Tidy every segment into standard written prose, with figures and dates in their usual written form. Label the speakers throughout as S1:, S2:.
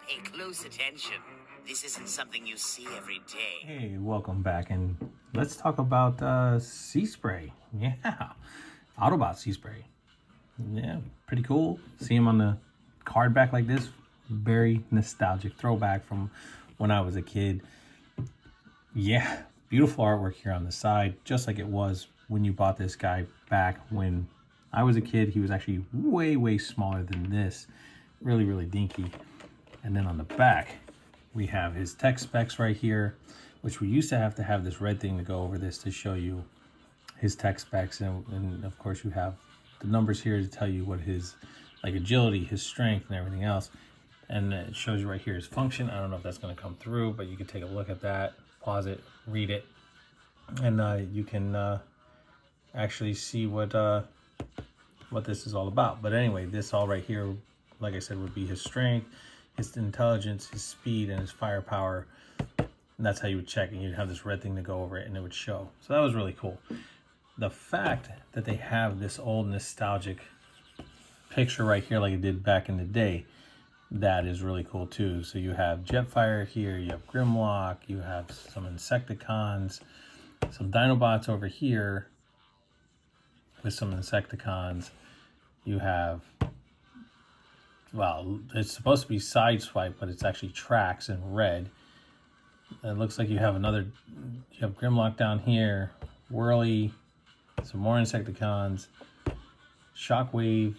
S1: Pay close attention. This isn't something you see every day.
S2: Hey, welcome back, and let's talk about SeaSpray. Yeah, Autobot SeaSpray. Yeah, pretty cool. See him on the card back like this. Very nostalgic throwback from when I was a kid. Yeah, beautiful artwork here on the side, just like it was when you bought this guy back when I was a kid. He was actually way smaller than this. Really dinky. And then on the back, we have his tech specs right here, which we used to have this red thing to go over this to show you his tech specs. And of course you have the numbers here to tell you what his like agility, his strength, and everything else. And it shows you right here his function. I don't know if that's going to come through, but you can take a look at that, pause it, read it, and you can actually see what this is all about. But anyway, this all right here, like I said, would be his strength, his intelligence, his speed, and his firepower. And that's how you would check, and you'd have this red thing to go over it, and it would show. So that was really cool. The fact that they have this old nostalgic picture right here like it did back in the day, that is really cool too. So you have Jetfire here, you have Grimlock, you have some Insecticons, some Dinobots over here with some Insecticons. You have, well, it's supposed to be Sideswipe, but it's actually Tracks in red. It looks like you have Grimlock down here, Whirly, some more Insecticons, Shockwave,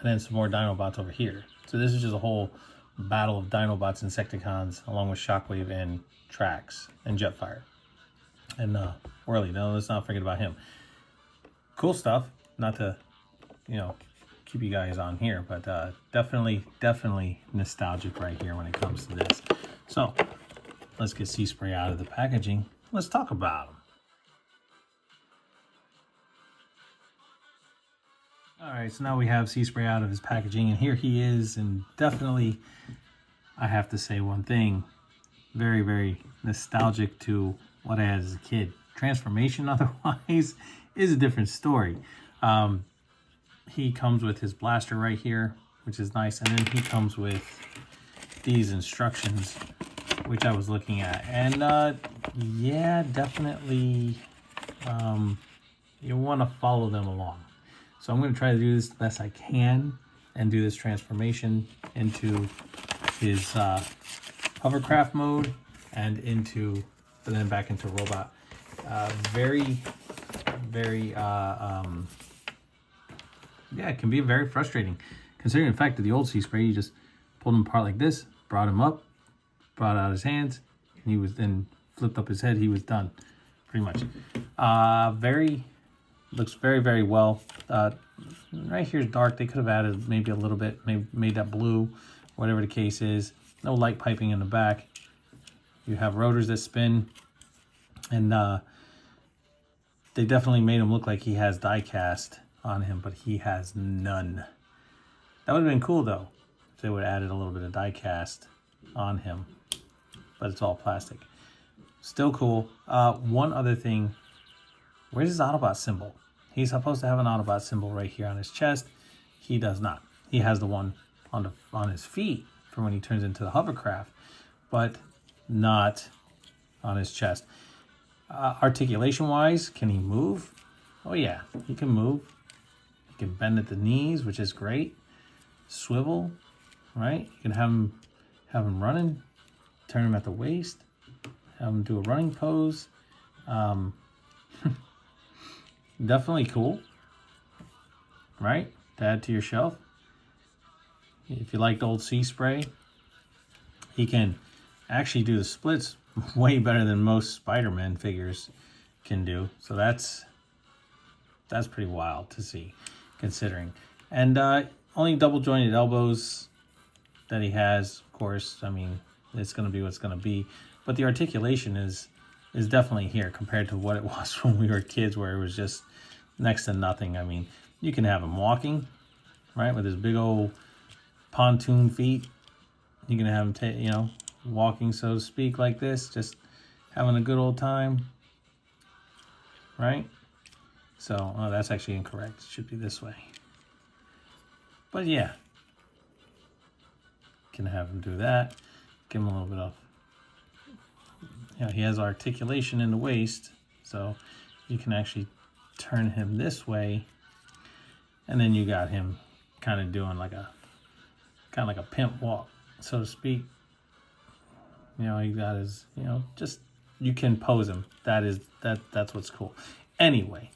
S2: and then some more Dinobots over here. So this is just a whole battle of Dinobots, Insecticons, along with Shockwave and Tracks and Jetfire. And Whirly, no, let's not forget about him. Cool stuff. Not to, keep you guys on here, but definitely nostalgic right here when it comes to this. So let's get SeaSpray out of the packaging. Let's talk about him. All right, so now we have SeaSpray out of his packaging, and here he is. And definitely, I have to say one thing, very nostalgic to what I had as a kid. Transformation otherwise is a different story. He comes with his blaster right here, which is nice, and then he comes with these instructions, which I was looking at. And yeah, definitely you want to follow them along. So I'm going to try to do this the best I can and do this transformation into his hovercraft mode and then back into robot. Yeah, it can be very frustrating considering the fact that the old SeaSpray, you just pulled him apart like this, brought him up, brought out his hands, and he was then flipped up his head. He was done pretty much. Looks very well. Right here is dark. They could have added maybe a little bit, maybe made that blue, whatever the case is. No light piping in the back. You have rotors that spin, and they definitely made him look like he has die cast on him, but he has none. That would have been cool though, if they would have added a little bit of die cast on him, but it's all plastic. Still cool. One other thing, where's his Autobot symbol? He's supposed to have an Autobot symbol right here on his chest. He does not. He has the one on his feet for when he turns into the hovercraft, but not on his chest. Articulation-wise, can he move? Oh yeah, he can move. He can bend at the knees, which is great. Swivel, right? You can have him running, turn him at the waist, have him do a running pose. Definitely cool, right? To add to your shelf. If you liked old SeaSpray, he can actually do the splits way better than most Spider-Man figures can do. So that's pretty wild to see, considering. And only double jointed elbows that he has, of course. I mean, it's going to be what's going to be. But the articulation is definitely here compared to what it was when we were kids, where it was just next to nothing. I mean, you can have him walking, right, with his big old pontoon feet. You can have him, walking, so to speak, like this, just having a good old time, right? So, oh, that's actually incorrect. It should be this way. But yeah, can have him do that. Give him a little bit of, you know, he has articulation in the waist, so you can actually turn him this way, and then you got him kind of doing like a pimp walk, so to speak. You know, he got his, you know, just, you can pose him. That's what's cool. Anyway,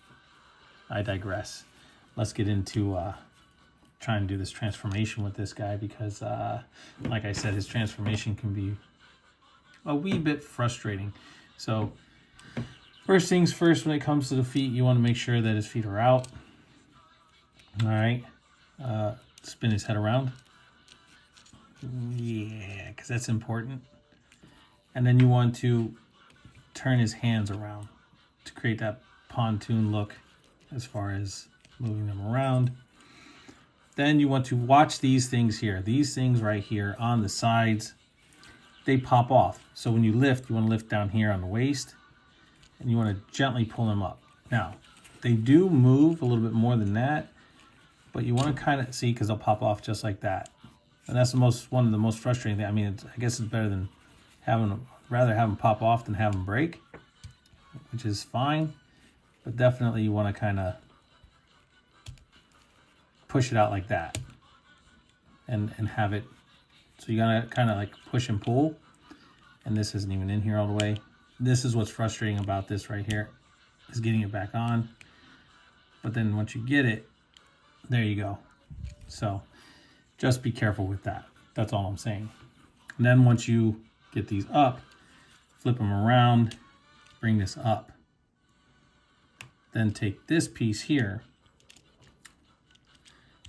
S2: I digress. Let's get into trying to do this transformation with this guy, because like I said, his transformation can be a wee bit frustrating. So first things first, when it comes to the feet, you want to make sure that his feet are out. All right, spin his head around. Yeah, because that's important. And then you want to turn his hands around to create that pontoon look as far as moving them around. Then you want to watch these things here. These things right here on the sides, they pop off. So when you lift, you want to lift down here on the waist, and you want to gently pull them up. Now, they do move a little bit more than that, but you want to kind of see, because they'll pop off just like that. And that's one of the most frustrating things. I mean, I guess it's better than rather have them pop off than have them break, which is fine. But definitely you want to kind of push it out like that, and have it, so you gotta kind of like push and pull. And this isn't even in here all the way. This is what's frustrating about this right here, is getting it back on. But then once you get it, there you go. So just be careful with that. That's all I'm saying. And then once you get these up, flip them around, bring this up. Then take this piece here,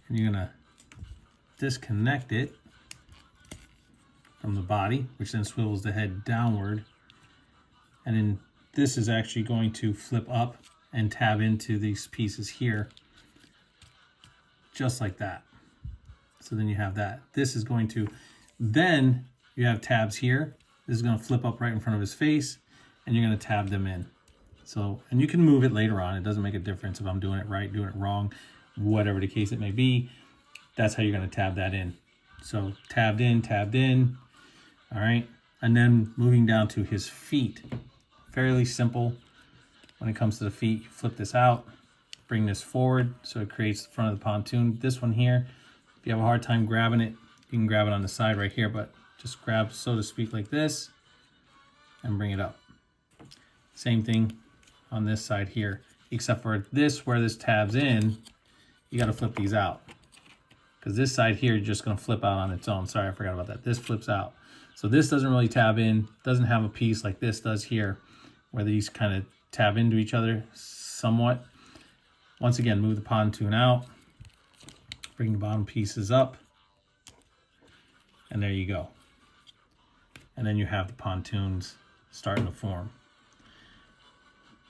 S2: and you're gonna disconnect it from the body, which then swivels the head downward. And then this is actually going to flip up and tab into these pieces here, just like that. So then you have that. This is going to, then you have tabs here. This is going to flip up right in front of his face, and you're going to tab them in. So, and you can move it later on. It doesn't make a difference if I'm doing it right, doing it wrong, whatever the case it may be. That's how you're going to tab that in. So tabbed in, all right? And then moving down to his feet. Fairly simple. When it comes to the feet, you flip this out, bring this forward so it creates the front of the pontoon. This one here, if you have a hard time grabbing it, you can grab it on the side right here, but just grab, so to speak, like this and bring it up. Same thing on this side here, except for this, where this tabs in, you got to flip these out, because this side here, you're just going to flip out on its own. Sorry, I forgot about that. This flips out. So this doesn't really tab in, doesn't have a piece like this does here, where these kind of tab into each other somewhat. Once again, move the pontoon out, bring the bottom pieces up, and there you go. And then you have the pontoons starting to form.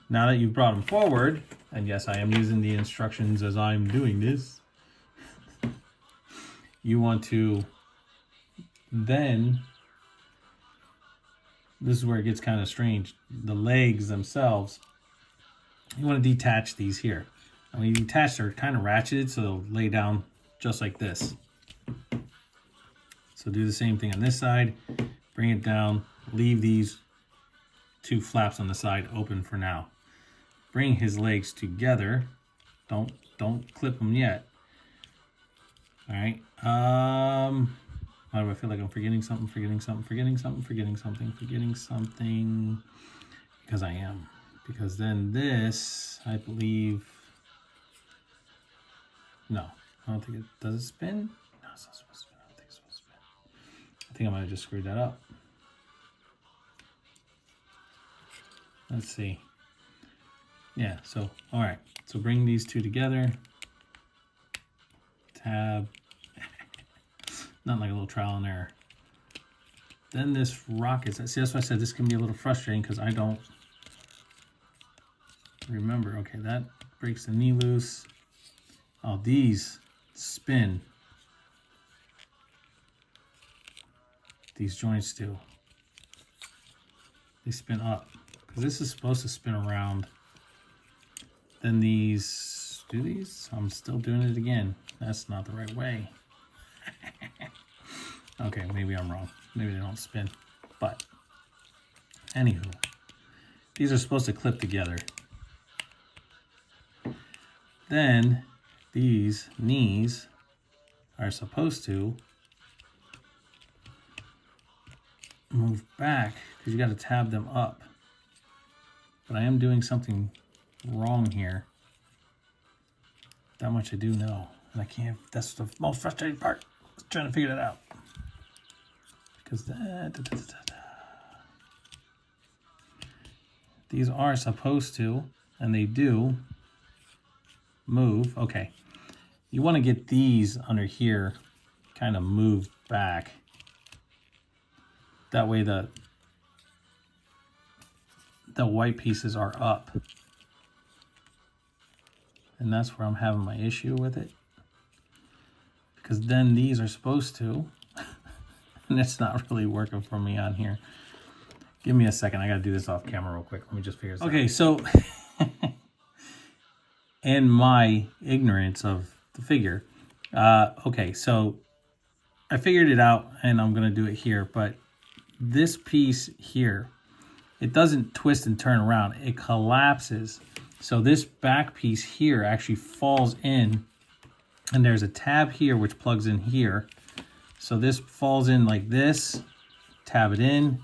S2: Now that you've brought them forward, and yes, I am using the instructions as I'm doing this, you want to then, this is where it gets kind of strange, the legs themselves, you want to detach these here. And when you detach, they're kind of ratcheted, so they'll lay down just like this. So do the same thing on this side, bring it down, leave these two flaps on the side open for now. Bring his legs together. Don't clip them yet. All right. Why do I feel like I'm forgetting something? Because I am. Because then this, I believe, no, I don't think it, does it spin? No, it's not supposed to spin. I don't think it's supposed to spin. I think I might have just screwed that up. Let's see. Yeah, so, all right. So bring these two together. Tab. Not like a little trial and error. Then this rocket, see, that's why I said this can be a little frustrating, because I don't remember. Okay, that breaks the knee loose. Oh, these spin. These joints do. They spin up, because this is supposed to spin around. Then these, do these? I'm still doing it again. That's not the right way. Okay, maybe I'm wrong. Maybe they don't spin. But, anywho, these are supposed to clip together. Then, these knees are supposed to move back because you got to tab them up. But I am doing something wrong here. That much I do know. And I can't, that's the most frustrating part. I was trying to figure that out. Because these are supposed to, and they do, move. Okay. You want to get these under here kind of moved back. That way the white pieces are up. And that's where I'm having my issue with it. Because then these are supposed to, and it's not really working for me on here. Give me a second. I got to do this off camera real quick. Let me just figure this out. Okay, so in my ignorance of the figure, okay, so I figured it out and I'm going to do it here. But this piece here, it doesn't twist and turn around. It collapses. So this back piece here actually falls in, and there's a tab here which plugs in here. So this falls in like this, tab it in.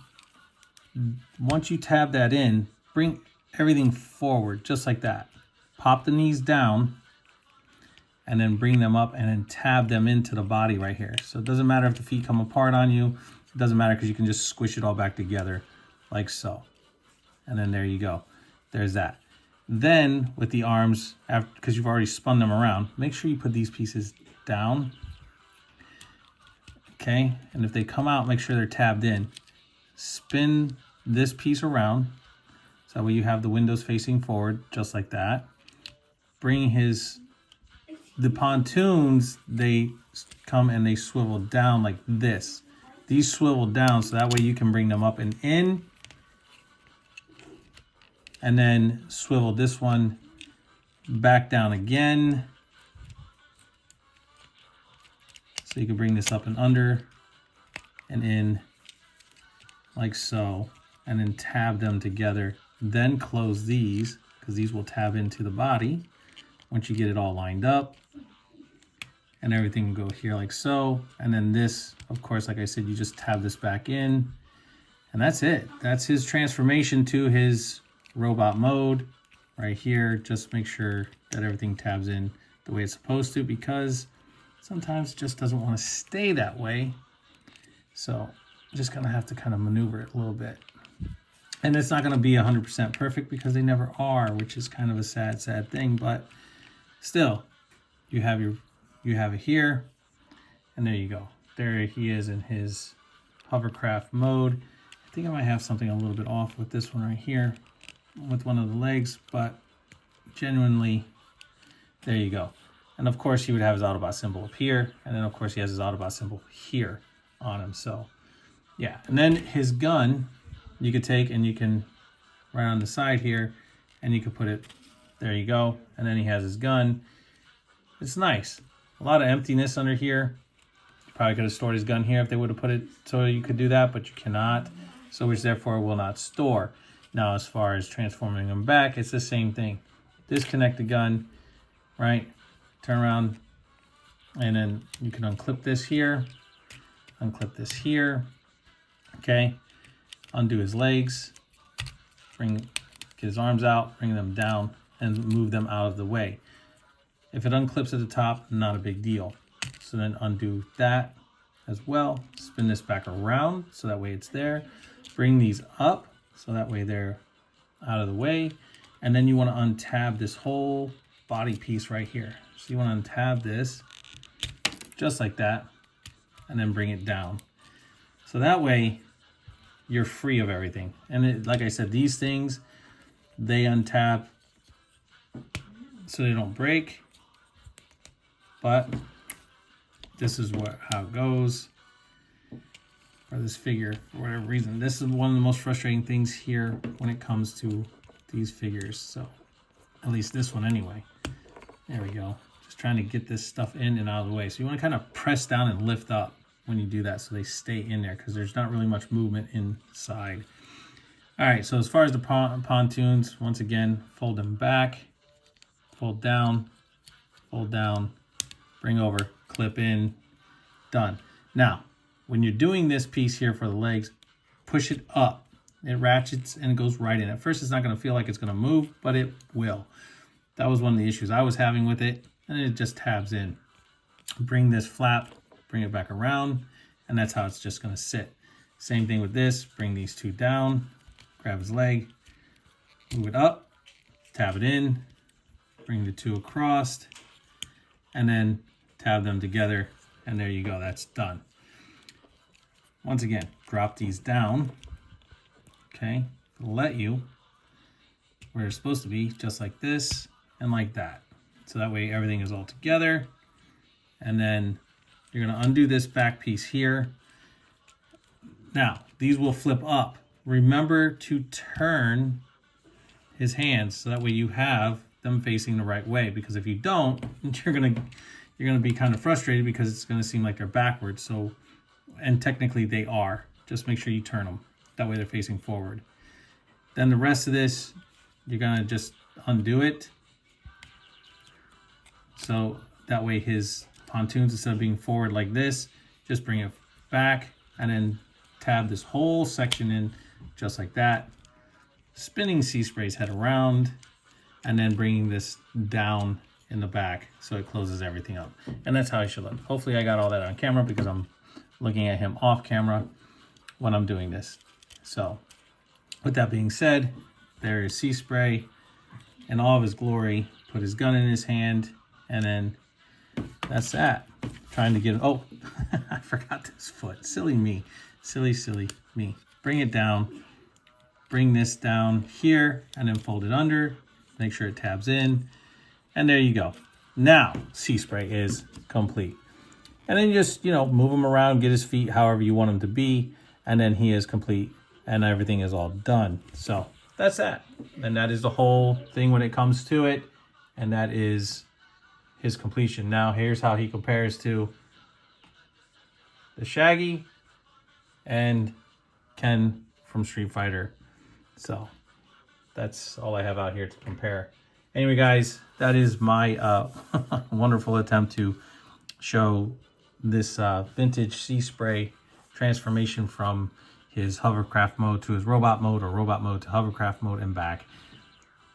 S2: Once you tab that in, bring everything forward just like that. Pop the knees down and then bring them up and then tab them into the body right here. So it doesn't matter if the feet come apart on you. It doesn't matter because you can just squish it all back together like so. And then there you go. There's that. Then with the arms, because you've already spun them around, make sure you put these pieces down. Okay, and if they come out, make sure they're tabbed in. Spin this piece around, so that way you have the windows facing forward, just like that. Bring the pontoons, they come and they swivel down like this. These swivel down, so that way you can bring them up and in. And then swivel this one back down again. So you can bring this up and under and in like so. And then tab them together. Then close these because these will tab into the body once you get it all lined up. And everything will go here like so. And then this, of course, like I said, you just tab this back in. And that's it. That's his transformation to his robot mode right here. Just make sure that everything tabs in the way it's supposed to, because sometimes it just doesn't want to stay that way. So just gonna have to kind of maneuver it a little bit. And it's not gonna be 100% perfect because they never are, which is kind of a sad thing, but still, you have it here, and there you go. There he is in his hovercraft mode. I think I might have something a little bit off with this one right here, with one of the legs, but genuinely, there you go. And of course he would have his Autobot symbol up here, and then of course he has his Autobot symbol here on him. So yeah, and then his gun you could take and you can right on the side here, and you could put it, there you go, and then he has his gun. It's nice. A lot of emptiness under here. You probably could have stored his gun here if they would have put it so you could do that, but you cannot, so which therefore will not store. Now, as far as transforming them back, it's the same thing. Disconnect the gun, right? Turn around, and then you can unclip this here, unclip this here, okay? Undo his legs, get his arms out, bring them down, and move them out of the way. If it unclips at the top, not a big deal. So then undo that as well. Spin this back around, so that way it's there. Bring these up, so that way they're out of the way. And then you want to untab this whole body piece right here. So you want to untab this just like that, and then bring it down. So that way you're free of everything. And like I said, these things, they untab so they don't break. But this is how it goes for this figure, for whatever reason. This is one of the most frustrating things here when it comes to these figures. So at least this one anyway. There we go. Just trying to get this stuff in and out of the way. So you want to kind of press down and lift up. when you do that so they stay in there, because there's not really much movement inside. All right, so as far as the pontoons, once again, fold them back, fold down, bring over, clip in, done. Now, when you're doing this piece here for the legs, push it up. It ratchets and it goes right in. At first, it's not going to feel like it's going to move, but it will. That was one of the issues I was having with it, and it just tabs in. Bring this flap, bring it back around, and that's how it's just going to sit. Same thing with this. Bring these two down, grab his leg, move it up, tab it in, bring the two across, and then tab them together, and there you go. That's done. Once again, drop these down, okay? Let you where it's supposed to be, just like this and like that. So that way everything is all together. And then you're gonna undo this back piece here. Now, these will flip up. Remember to turn his hands so that way you have them facing the right way, because if you don't, you're gonna be kind of frustrated because it's gonna seem like they're backwards. So, and technically they are. Just make sure you turn them. That way they're facing forward. Then the rest of this, you're gonna just undo it. So that way his pontoons, instead of being forward like this, just bring it back and then tab this whole section in just like that. Spinning SeaSpray's head around and then bringing this down in the back so it closes everything up. And that's how I should look. Hopefully I got all that on camera because I'm looking at him off camera when I'm doing this. So with that being said, there is SeaSpray in all of his glory. Put his gun in his hand, and then that's that. Trying to get, oh, I forgot this foot. Silly me. Silly me. Bring it down. Bring this down here, and then fold it under. Make sure it tabs in. And there you go. Now, SeaSpray is complete. And then just, move him around, get his feet however you want him to be, and then he is complete, and everything is all done. So that's that. And that is the whole thing when it comes to it. And that is his completion. Now, here's how he compares to the Shaggy and Ken from Street Fighter. So that's all I have out here to compare. Anyway, guys, that is my wonderful attempt to show this vintage SeaSpray transformation from his hovercraft mode to his robot mode, or robot mode to hovercraft mode and back.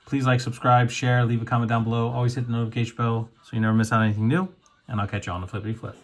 S2: Please like, subscribe, share, leave a comment down below. Always hit the notification bell so you never miss out on anything new. And I'll catch you on the flippity flip.